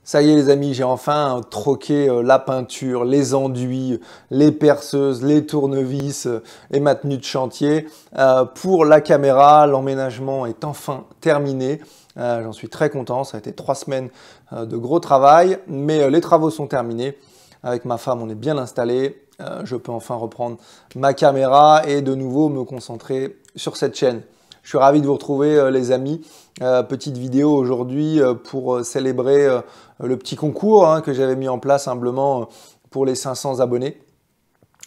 Ça y est les amis, j'ai enfin troqué la peinture, les enduits, les perceuses, les tournevis et ma tenue de chantier pour la caméra. L'emménagement est enfin terminé. J'en suis très content, ça a été 3 semaines de gros travail, mais les travaux sont terminés. Avec ma femme, on est bien installé. Je peux enfin reprendre ma caméra et de nouveau me concentrer sur cette chaîne. Je suis ravi de vous retrouver les amis. Petite vidéo aujourd'hui pour célébrer le petit concours que j'avais mis en place humblement pour les 500 abonnés.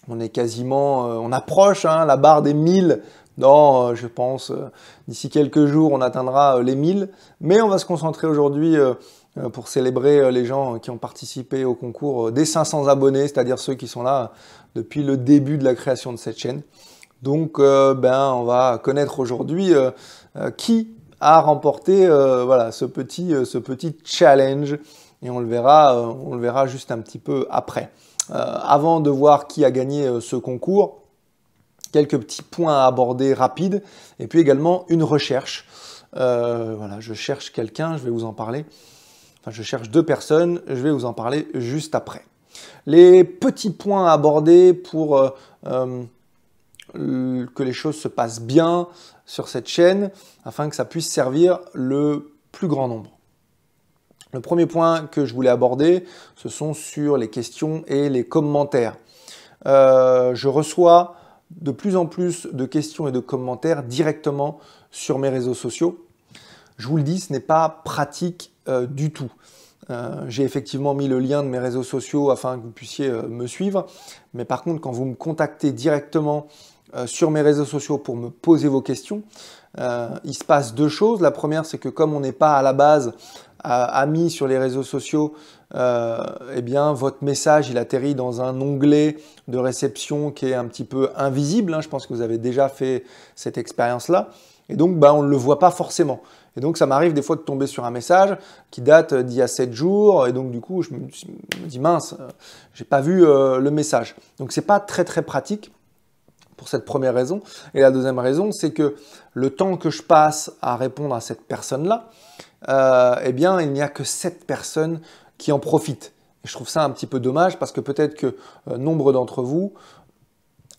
On est quasiment, on approche la barre des 1000 dans, je pense, d'ici quelques jours, on atteindra les 1000. Mais on va se concentrer aujourd'hui pour célébrer les gens qui ont participé au concours des 500 abonnés, c'est-à-dire ceux qui sont là depuis le début de la création de cette chaîne. Donc, on va connaître aujourd'hui qui a remporté voilà, ce petit challenge et on le verra juste un petit peu après. Avant de voir qui a gagné ce concours, quelques petits points à aborder rapides et puis également une recherche. Voilà, je cherche quelqu'un, je vais vous en parler. Enfin, je cherche 2 personnes, je vais vous en parler juste après. Les petits points à aborder pour que les choses se passent bien sur cette chaîne afin que ça puisse servir le plus grand nombre. Le premier point que je voulais aborder, ce sont sur les questions et les commentaires. Je reçois de plus en plus de questions et de commentaires directement sur mes réseaux sociaux. Je vous le dis, ce n'est pas pratique du tout. J'ai effectivement mis le lien de mes réseaux sociaux afin que vous puissiez me suivre. Mais par contre, quand vous me contactez directement sur mes réseaux sociaux pour me poser vos questions, il se passe 2 choses. La première, c'est que comme on n'est pas à la base amis sur les réseaux sociaux, eh bien votre message il atterrit dans un onglet de réception qui est un petit peu invisible. Je pense que vous avez déjà fait cette expérience-là. Et donc, on ne le voit pas forcément. Et donc, ça m'arrive des fois de tomber sur un message qui date d'il y a 7 jours. Et donc, du coup, je me dis, mince, j'ai pas vu le message. Donc, c'est pas très, très pratique pour cette première raison. Et la deuxième raison, c'est que le temps que je passe à répondre à cette personne-là, eh bien, il n'y a que 7 personnes qui en profitent. Et je trouve ça un petit peu dommage parce que peut-être que nombre d'entre vous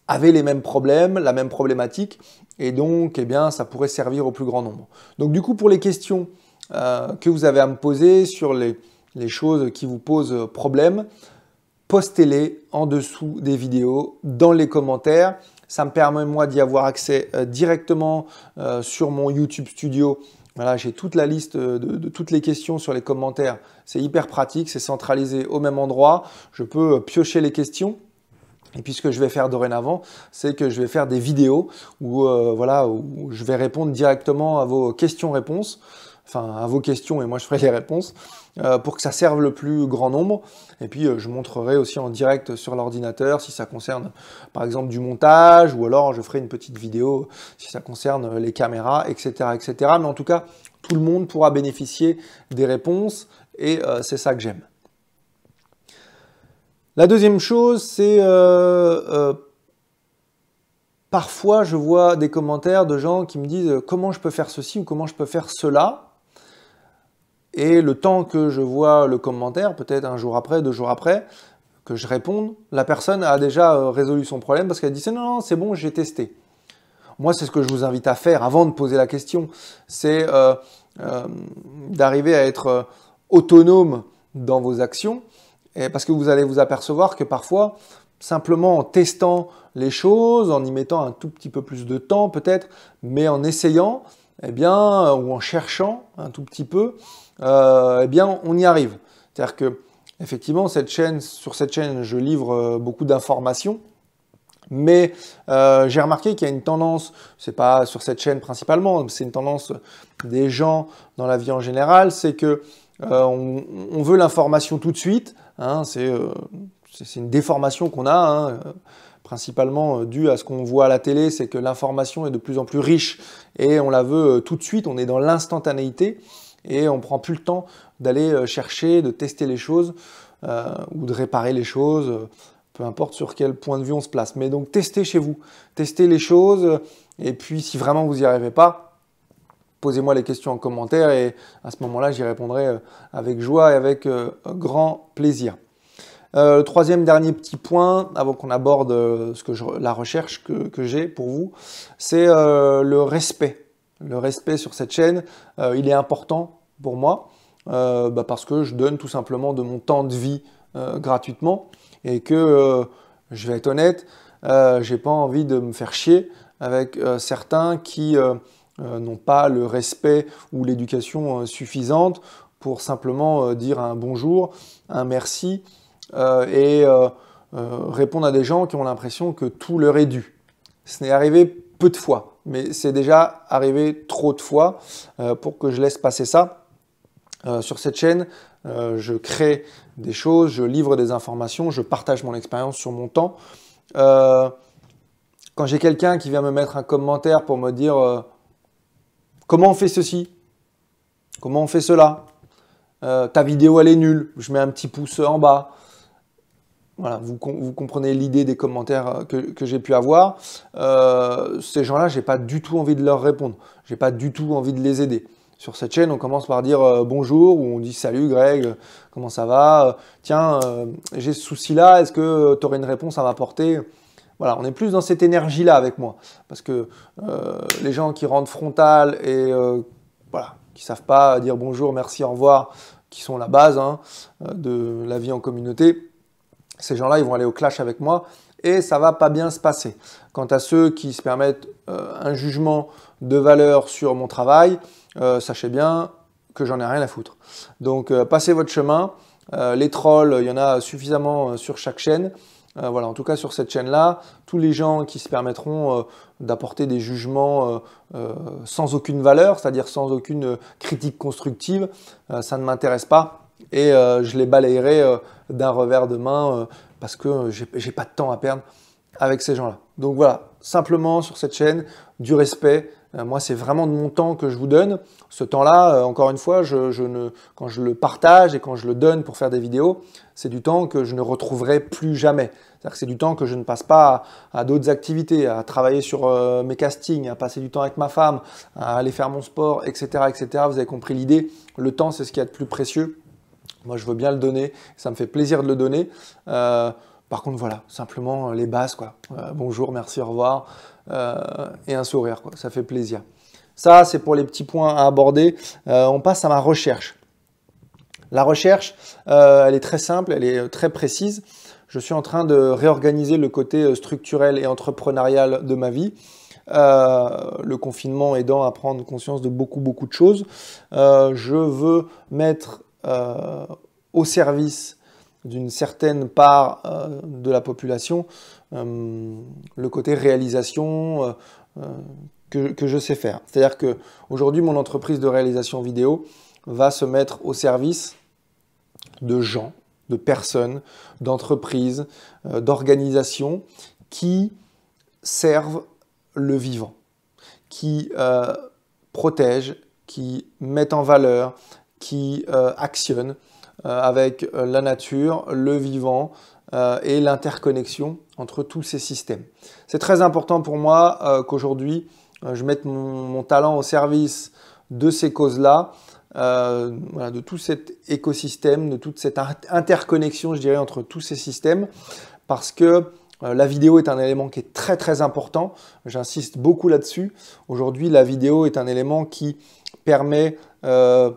avaient les mêmes problèmes, la même problématique, et donc, eh bien, ça pourrait servir au plus grand nombre. Donc, du coup, pour les questions que vous avez à me poser sur les choses qui vous posent problème, postez-les en dessous des vidéos, dans les commentaires. Ça me permet, moi, d'y avoir accès directement sur mon YouTube Studio. Voilà, j'ai toute la liste de toutes les questions sur les commentaires. C'est hyper pratique, c'est centralisé au même endroit. Je peux piocher les questions. Et puis ce que je vais faire dorénavant, c'est que je vais faire des vidéos où, où je vais répondre directement à vos questions-réponses, enfin à vos questions et moi je ferai les réponses, pour que ça serve le plus grand nombre. Et puis je montrerai aussi en direct sur l'ordinateur si ça concerne par exemple du montage, ou alors je ferai une petite vidéo si ça concerne les caméras, etc., etc. Mais en tout cas, tout le monde pourra bénéficier des réponses et c'est ça que j'aime. La deuxième chose, c'est parfois je vois des commentaires de gens qui me disent comment je peux faire ceci ou comment je peux faire cela. Et le temps que je vois le commentaire, peut-être 1 jour après, 2 jours après, que je réponde, la personne a déjà résolu son problème parce qu'elle dit non, non, c'est bon, j'ai testé. Moi, c'est ce que je vous invite à faire avant de poser la question, c'est d'arriver à être autonome dans vos actions. Et parce que vous allez vous apercevoir que parfois, simplement en testant les choses, en y mettant un tout petit peu plus de temps peut-être, mais en essayant, eh bien, ou en cherchant un tout petit peu, eh bien, on y arrive. C'est-à-dire que, effectivement, sur cette chaîne, je livre beaucoup d'informations, mais j'ai remarqué qu'il y a une tendance, c'est pas sur cette chaîne principalement, c'est une tendance des gens dans la vie en général, c'est que on veut l'information tout de suite. C'est une déformation qu'on a, principalement due à ce qu'on voit à la télé, c'est que l'information est de plus en plus riche et on la veut tout de suite, on est dans l'instantanéité et on ne prend plus le temps d'aller chercher, de tester les choses ou de réparer les choses, peu importe sur quel point de vue on se place. Mais donc testez chez vous, testez les choses et puis si vraiment vous n'y arrivez pas, posez-moi les questions en commentaire et à ce moment-là, j'y répondrai avec joie et avec grand plaisir. Le troisième dernier petit point, avant qu'on aborde la recherche que j'ai pour vous, c'est le respect. Le respect sur cette chaîne, il est important pour moi parce que je donne tout simplement de mon temps de vie gratuitement et que, je vais être honnête, j'ai pas envie de me faire chier avec certains qui n'ont pas le respect ou l'éducation suffisante pour simplement dire un bonjour, un merci et répondre à des gens qui ont l'impression que tout leur est dû. Ce n'est arrivé peu de fois, mais c'est déjà arrivé trop de fois pour que je laisse passer ça. Sur cette chaîne, je crée des choses, je livre des informations, je partage mon expérience sur mon temps. Quand j'ai quelqu'un qui vient me mettre un commentaire pour me dire comment on fait ceci, comment on fait cela, ta vidéo elle est nulle, je mets un petit pouce en bas. Voilà, vous comprenez l'idée des commentaires que j'ai pu avoir. Ces gens-là, j'ai pas du tout envie de leur répondre. J'ai pas du tout envie de les aider. Sur cette chaîne, on commence par dire bonjour ou on dit salut Greg, comment ça va? Tiens, j'ai ce souci-là, est-ce que tu aurais une réponse à m'apporter? Voilà, on est plus dans cette énergie-là avec moi. Parce que les gens qui rentrent frontal et voilà, qui savent pas dire bonjour, merci, au revoir, qui sont la base de la vie en communauté, ces gens-là, ils vont aller au clash avec moi et ça va pas bien se passer. Quant à ceux qui se permettent un jugement de valeur sur mon travail, sachez bien que j'en ai rien à foutre. Donc, passez votre chemin. Les trolls, il y en a suffisamment sur chaque chaîne. Voilà, en tout cas sur cette chaîne-là, tous les gens qui se permettront d'apporter des jugements sans aucune valeur, c'est-à-dire sans aucune critique constructive, ça ne m'intéresse pas. Et je les balayerai d'un revers de main parce que j'ai pas de temps à perdre avec ces gens-là. Donc voilà, simplement sur cette chaîne, du respect. Moi, c'est vraiment de mon temps que je vous donne. Ce temps-là, encore une fois, quand je le partage et quand je le donne pour faire des vidéos, c'est du temps que je ne retrouverai plus jamais. C'est-à-dire que c'est du temps que je ne passe pas à d'autres activités, à travailler sur mes castings, à passer du temps avec ma femme, à aller faire mon sport, etc., etc. Vous avez compris l'idée. Le temps, c'est ce qu'il y a de plus précieux. Moi, je veux bien le donner, ça me fait plaisir de le donner. Par contre, voilà, simplement les bases, quoi. Bonjour, merci, au revoir, et un sourire, quoi. Ça fait plaisir. Ça, c'est pour les petits points à aborder. On passe à ma recherche. La recherche, elle est très simple, elle est très précise. Je suis en train de réorganiser le côté structurel et entrepreneurial de ma vie. Le confinement aidant à prendre conscience de beaucoup de choses. Je veux mettre au service d'une certaine part de la population le côté réalisation que je sais faire. C'est-à-dire qu'aujourd'hui, mon entreprise de réalisation vidéo va se mettre au service de gens, de personnes, d'entreprises, d'organisations qui servent le vivant, qui protègent, qui mettent en valeur, qui actionnent avec la nature, le vivant et l'interconnexion entre tous ces systèmes. C'est très important pour moi qu'aujourd'hui, je mette mon talent au service de ces causes-là, voilà, de tout cet écosystème, de toute cette interconnexion, je dirais, entre tous ces systèmes, parce que la vidéo est un élément qui est très important, j'insiste beaucoup là-dessus. Aujourd'hui, la vidéo est un élément qui permet, on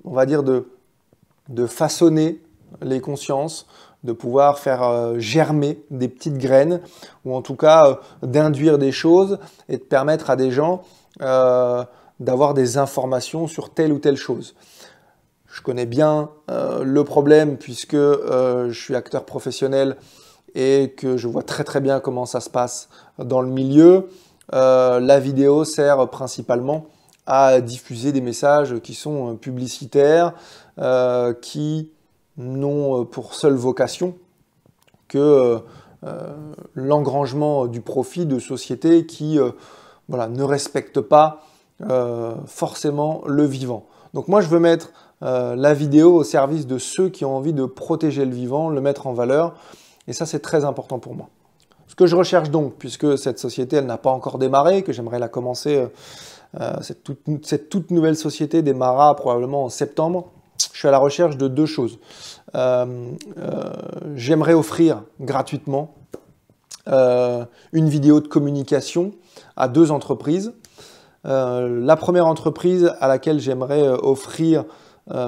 va dire, de façonner les consciences, de pouvoir faire germer des petites graines, ou en tout cas d'induire des choses et de permettre à des gens d'avoir des informations sur telle ou telle chose. Je connais bien le problème puisque je suis acteur professionnel et que je vois très bien comment ça se passe dans le milieu. La vidéo sert principalement à diffuser des messages qui sont publicitaires, qui n'ont pour seule vocation que l'engrangement du profit de sociétés qui voilà, ne respectent pas forcément le vivant. Donc moi, je veux mettre la vidéo au service de ceux qui ont envie de protéger le vivant, le mettre en valeur. Et ça, c'est très important pour moi. Ce que je recherche donc, puisque cette société, elle n'a pas encore démarré, que j'aimerais la commencer Cette toute nouvelle société démarrera probablement en septembre. Je suis à la recherche de deux choses. J'aimerais offrir gratuitement une vidéo de communication à deux entreprises. La première entreprise à laquelle j'aimerais offrir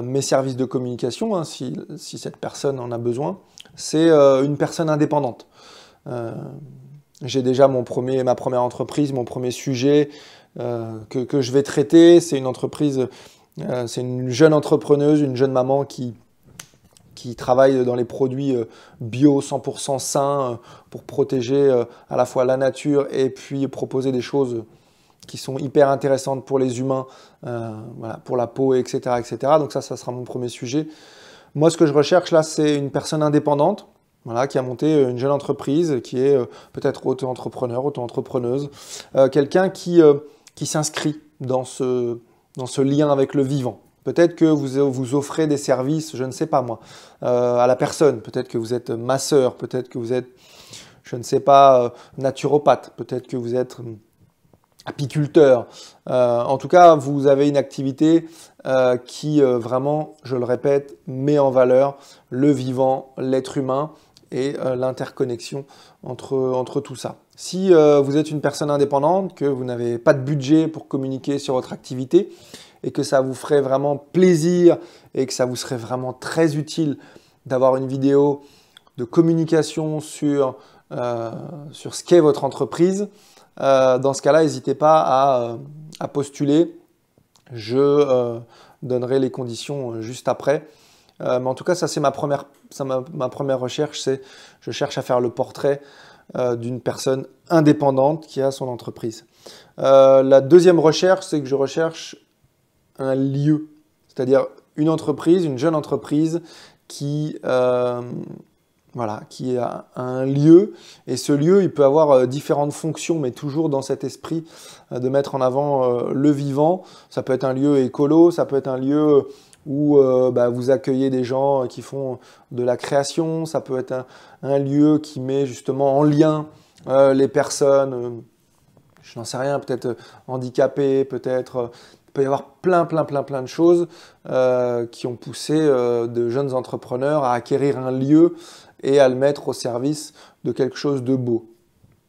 mes services de communication, hein, si cette personne en a besoin, c'est une personne indépendante. J'ai déjà ma première entreprise, mon premier sujet que je vais traiter. C'est une entreprise, c'est une jeune entrepreneuse, une jeune maman qui travaille dans les produits bio 100% sains pour protéger à la fois la nature et puis proposer des choses qui sont hyper intéressantes pour les humains, voilà, pour la peau, etc., etc. Donc ça sera mon premier sujet. Moi, ce que je recherche là, c'est une personne indépendante, voilà, qui a monté une jeune entreprise, qui est peut-être auto-entrepreneur, auto-entrepreneuse, quelqu'un qui s'inscrit dans ce lien avec le vivant. Peut-être que vous offrez des services, je ne sais pas moi, à la personne. Peut-être que vous êtes masseur, peut-être que vous êtes, je ne sais pas, naturopathe, peut-être que vous êtes apiculteur. En tout cas, vous avez une activité qui vraiment, je le répète, met en valeur le vivant, l'être humain et l'interconnexion entre tout ça. Si vous êtes une personne indépendante, que vous n'avez pas de budget pour communiquer sur votre activité et que ça vous ferait vraiment plaisir et que ça vous serait vraiment très utile d'avoir une vidéo de communication sur ce qu'est votre entreprise, dans ce cas-là, n'hésitez pas à postuler. Je donnerai les conditions juste après. Mais en tout cas, ça c'est ma première recherche, c'est je cherche à faire le portrait d'une personne indépendante qui a son entreprise. La deuxième recherche, c'est que je recherche un lieu, c'est-à-dire une entreprise, une jeune entreprise qui a un lieu, et ce lieu, il peut avoir différentes fonctions, mais toujours dans cet esprit de mettre en avant le vivant. Ça peut être un lieu écolo, ça peut être un lieu où vous accueillez des gens qui font de la création, ça peut être un lieu qui met justement en lien les personnes, je n'en sais rien, peut-être handicapées, peut-être... Il peut y avoir plein de choses qui ont poussé de jeunes entrepreneurs à acquérir un lieu et à le mettre au service de quelque chose de beau.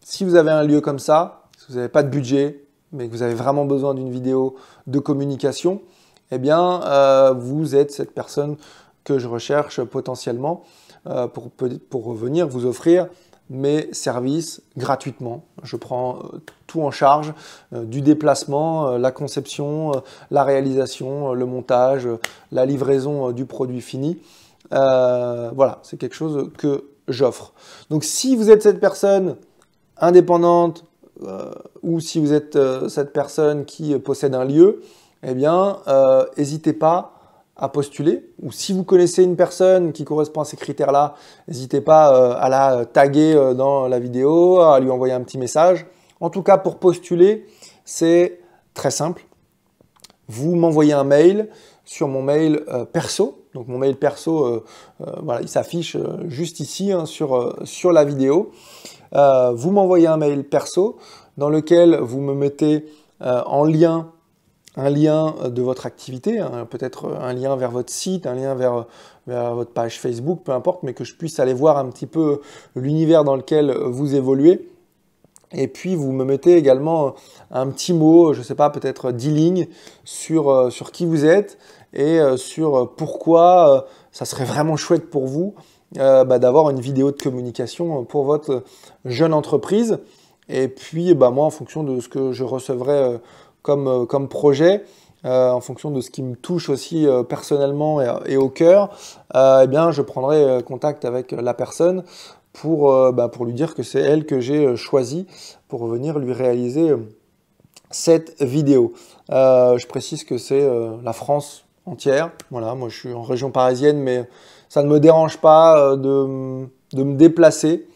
Si vous avez un lieu comme ça, si vous n'avez pas de budget, mais que vous avez vraiment besoin d'une vidéo de communication, eh bien, vous êtes cette personne que je recherche potentiellement pour venir vous offrir mes services gratuitement. Je prends tout en charge, du déplacement, la conception, la réalisation, le montage, la livraison du produit fini. Voilà, c'est quelque chose que j'offre. Donc si vous êtes cette personne indépendante ou si vous êtes cette personne qui possède un lieu, eh bien, n'hésitez pas à postuler, ou si vous connaissez une personne qui correspond à ces critères-là, n'hésitez pas à la taguer dans la vidéo, à lui envoyer un petit message. En tout cas, pour postuler, c'est très simple. Vous m'envoyez un mail sur mon mail perso. Donc mon mail perso, voilà, il s'affiche juste ici hein, sur la vidéo. Vous m'envoyez un mail perso dans lequel vous me mettez en lien un lien de votre activité, hein, peut-être un lien vers votre site, un lien vers votre page Facebook, peu importe, mais que je puisse aller voir un petit peu l'univers dans lequel vous évoluez. Et puis, vous me mettez également un petit mot, je ne sais pas, peut-être 10 lignes sur qui vous êtes et sur pourquoi ça serait vraiment chouette pour vous d'avoir une vidéo de communication pour votre jeune entreprise. Et puis, moi, en fonction de ce que je recevrai comme projet, en fonction de ce qui me touche aussi personnellement et au cœur, eh bien, je prendrai contact avec la personne pour lui dire que c'est elle que j'ai choisie pour venir lui réaliser cette vidéo. Je précise que c'est la France entière. Voilà, moi je suis en région parisienne, mais ça ne me dérange pas de me déplacer.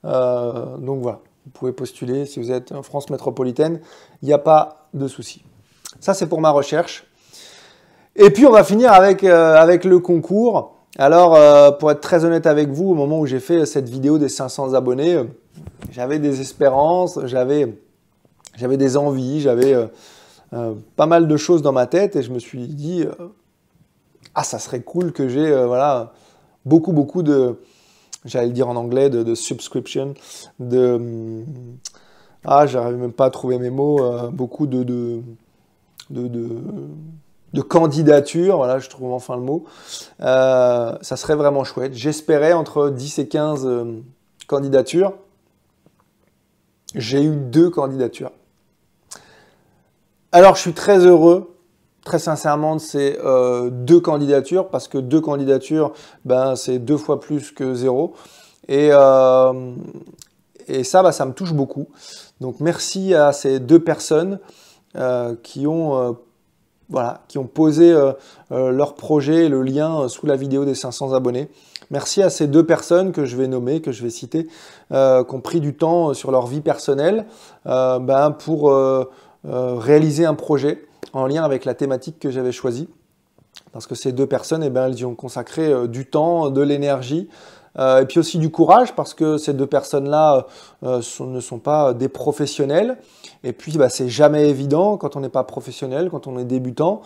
Donc voilà. Vous pouvez postuler si vous êtes en France métropolitaine, il n'y a pas de souci. Ça, c'est pour ma recherche. Et puis, on va finir avec le concours. Alors, pour être très honnête avec vous, au moment où j'ai fait cette vidéo des 500 abonnés, j'avais des espérances, j'avais des envies, j'avais pas mal de choses dans ma tête et je me suis dit ah, ça serait cool que j'ai voilà, beaucoup de, j'allais le dire en anglais, de subscription, j'arrive même pas à trouver mes mots, beaucoup de candidatures, voilà, je trouve enfin le mot. Ça serait vraiment chouette. J'espérais entre 10 et 15 candidatures. J'ai eu 2 candidatures. Alors, je suis très heureux, très sincèrement, de ces 2 candidatures, parce que 2 candidatures, ben, c'est 2 fois plus que 0. Et ça, ça me touche beaucoup. Donc, merci à ces 2 personnes qui ont posé leur projet et le lien sous la vidéo des 500 abonnés. Merci à ces 2 personnes que je vais nommer, que je vais citer, qui ont pris du temps sur leur vie personnelle pour réaliser un projet en lien avec la thématique que j'avais choisie. Parce que ces 2 personnes, elles y ont consacré du temps, de l'énergie, et puis aussi du courage, parce que ces 2 personnes-là ne sont pas des professionnels. Et puis, c'est jamais évident, quand on n'est pas professionnel, quand on est débutant,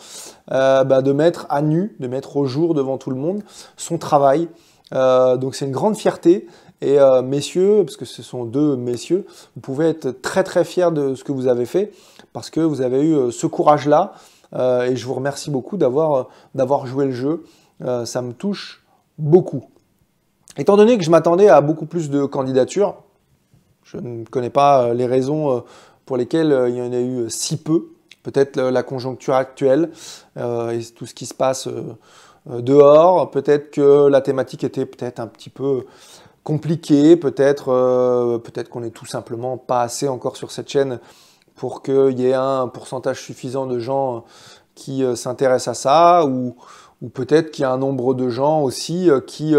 de mettre à nu, de mettre au jour devant tout le monde son travail. Donc, c'est une grande fierté. Et messieurs, parce que ce sont 2 messieurs, vous pouvez être très très fiers de ce que vous avez fait, parce que vous avez eu ce courage-là. Et je vous remercie beaucoup d'avoir joué le jeu. Ça me touche beaucoup. Étant donné que je m'attendais à beaucoup plus de candidatures, je ne connais pas les raisons pour lesquelles il y en a eu si peu. Peut-être la conjoncture actuelle et tout ce qui se passe dehors. Peut-être que la thématique était peut-être un petit peu compliquée. Peut-être qu'on n'est tout simplement pas assez encore sur cette chaîne pour qu'il y ait un pourcentage suffisant de gens qui s'intéressent à ça. Ou peut-être qu'il y a un nombre de gens aussi qui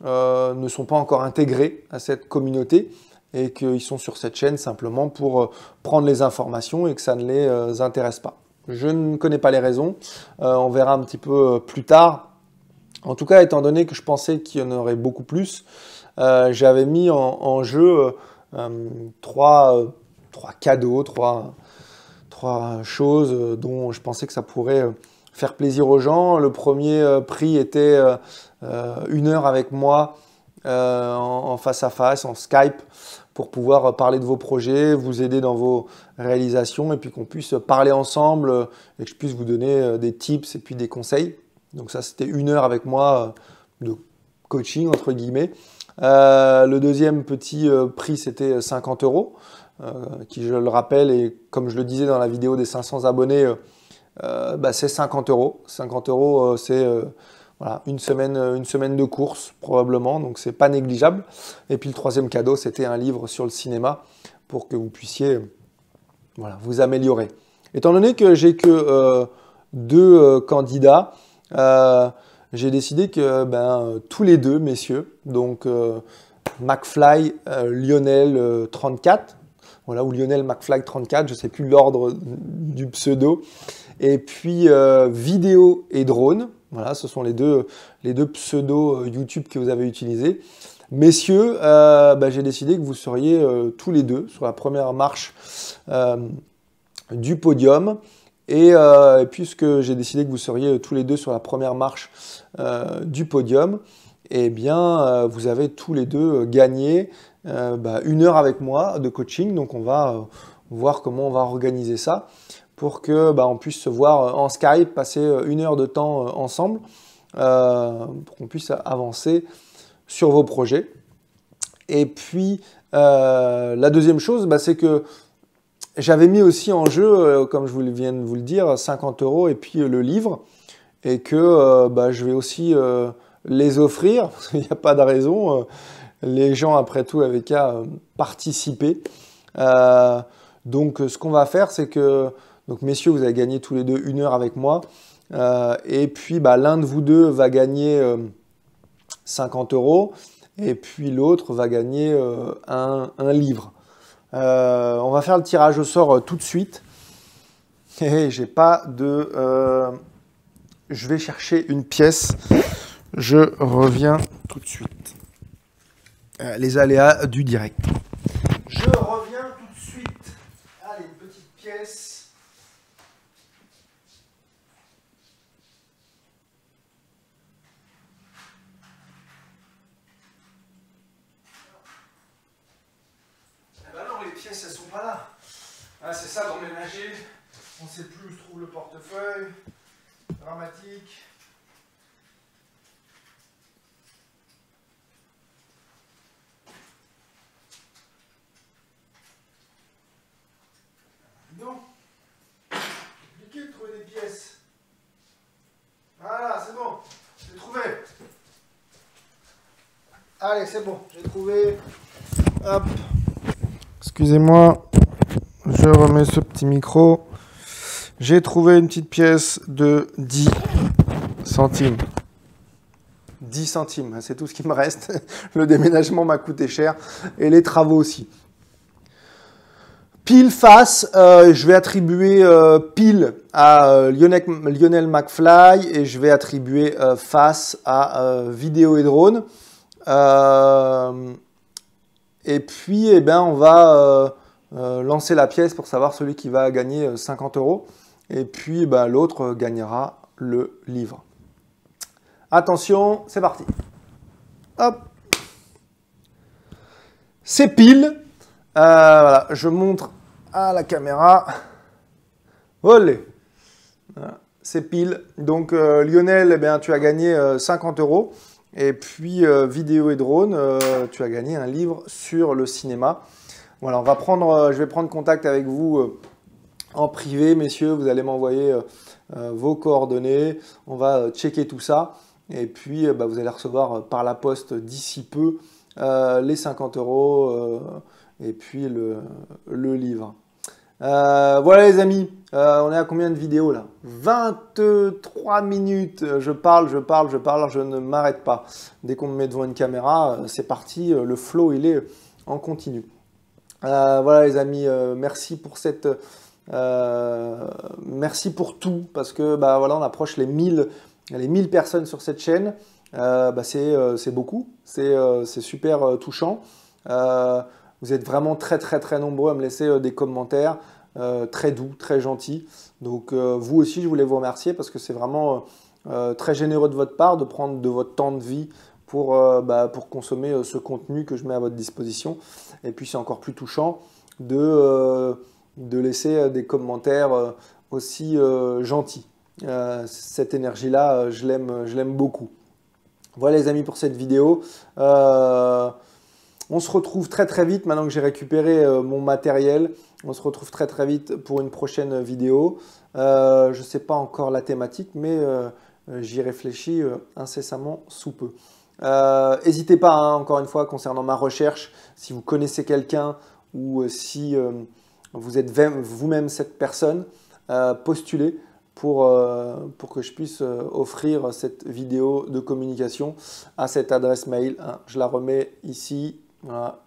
ne sont pas encore intégrés à cette communauté et qu'ils sont sur cette chaîne simplement pour prendre les informations et que ça ne les intéresse pas. Je ne connais pas les raisons, on verra un petit peu plus tard. En tout cas, étant donné que je pensais qu'il y en aurait beaucoup plus, j'avais mis en jeu 3 cadeaux, 3 choses dont je pensais que ça pourrait faire plaisir aux gens. Le premier prix était 1 heure avec moi en face à face, en Skype, pour pouvoir parler de vos projets, vous aider dans vos réalisations et puis qu'on puisse parler ensemble et que je puisse vous donner des tips et puis des conseils. Donc ça, c'était 1 heure avec moi de coaching, entre guillemets. Le deuxième petit prix, c'était 50 €, qui, je le rappelle, et comme je le disais dans la vidéo des 500 abonnés, c'est 50 €. 50 €, c'est voilà, une semaine de course, probablement, donc c'est pas négligeable. Et puis le troisième cadeau, c'était un livre sur le cinéma pour que vous puissiez vous améliorer. Étant donné que j'ai que 2 candidats, j'ai décidé que tous les 2, messieurs, donc McFly Lionel 34, voilà, ou Lionel McFly 34, je ne sais plus l'ordre du pseudo, et puis vidéo et drone, voilà, ce sont les deux pseudos YouTube que vous avez utilisés. Messieurs, j'ai décidé que vous seriez tous les 2 sur la première marche du podium. Et puisque j'ai décidé que vous seriez tous les 2 sur la première marche du podium, eh bien, vous avez tous les 2 gagné 1 heure avec moi de coaching. Donc, on va voir comment on va organiser ça pour que on puisse se voir en Skype, passer 1 heure de temps ensemble, pour qu'on puisse avancer sur vos projets. Et puis, la deuxième chose, c'est que j'avais mis aussi en jeu, comme je viens de vous le dire, 50 € et puis le livre, et que je vais aussi les offrir, parce qu'il n'y a pas de raison. Les gens, après tout, avaient qu'à participer. Donc, ce qu'on va faire, c'est que, donc, messieurs, vous avez gagné tous les 2 1 heure avec moi, et puis l'un de vous 2 va gagner 50 €, et puis l'autre va gagner un livre. On va faire le tirage au sort tout de suite. Et j'ai pas de... je vais chercher une pièce. Je reviens tout de suite. Les aléas du direct. Je reviens tout de suite. Allez, une petite pièce. pièces, elles sont pas là. Ah, c'est ça d'emménager. On ne sait plus où se trouve le portefeuille. Dramatique. Non. Compliqué de trouver des pièces. Voilà, c'est bon. J'ai trouvé. Allez, c'est bon. J'ai trouvé. Hop. Excusez-moi. Je remets ce petit micro. J'ai trouvé une petite pièce de 10 centimes. 10 centimes, c'est tout ce qui me reste. Le déménagement m'a coûté cher et les travaux aussi. Pile face, je vais attribuer pile à Lionel McFly et je vais attribuer face à vidéo et drone. Et puis, eh ben, on va lancer la pièce pour savoir celui qui va gagner 50 €. Et puis, ben, l'autre gagnera le livre. Attention, c'est parti. Hop. C'est pile. Voilà, je montre à la caméra. Olé. Voilà, c'est pile. Donc, Lionel, eh bien, tu as gagné 50 €. Et puis, vidéo et drone, tu as gagné un livre sur le cinéma. Voilà, je vais prendre contact avec vous en privé, messieurs. Vous allez m'envoyer vos coordonnées. On va checker tout ça. Et puis, vous allez recevoir par la poste d'ici peu les 50 € et puis le livre. Voilà les amis, on est à combien de vidéos là? 23 minutes, je parle, je ne m'arrête pas. Dès qu'on me met devant une caméra, c'est parti, le flow il est en continu. Voilà les amis, merci pour merci pour tout, parce que voilà, on approche les 1000 personnes sur cette chaîne. C'est beaucoup, c'est super touchant. Vous êtes vraiment très nombreux à me laisser des commentaires très doux, très gentils. Donc vous aussi, je voulais vous remercier parce que c'est vraiment très généreux de votre part de prendre de votre temps de vie pour consommer ce contenu que je mets à votre disposition. Et puis c'est encore plus touchant de laisser des commentaires aussi gentils. Cette énergie-là, je l'aime beaucoup. Voilà les amis pour cette vidéo. On se retrouve très vite maintenant que j'ai récupéré mon matériel. On se retrouve très vite pour une prochaine vidéo. Je ne sais pas encore la thématique, mais j'y réfléchis incessamment sous peu. N'hésitez pas, hein, encore une fois, concernant ma recherche, si vous connaissez quelqu'un ou si vous êtes vous-même cette personne, postulez pour que je puisse offrir cette vidéo de communication à cette adresse mail. Hein. Je la remets ici. Voilà.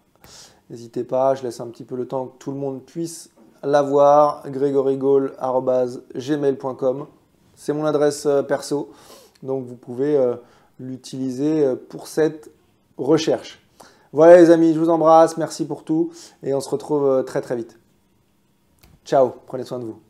N'hésitez pas, je laisse un petit peu le temps que tout le monde puisse la voir. gregorygaulle@gmail.com. C'est mon adresse perso, donc vous pouvez l'utiliser pour cette recherche. Voilà les amis, je vous embrasse, merci pour tout et on se retrouve très vite. Ciao, prenez soin de vous.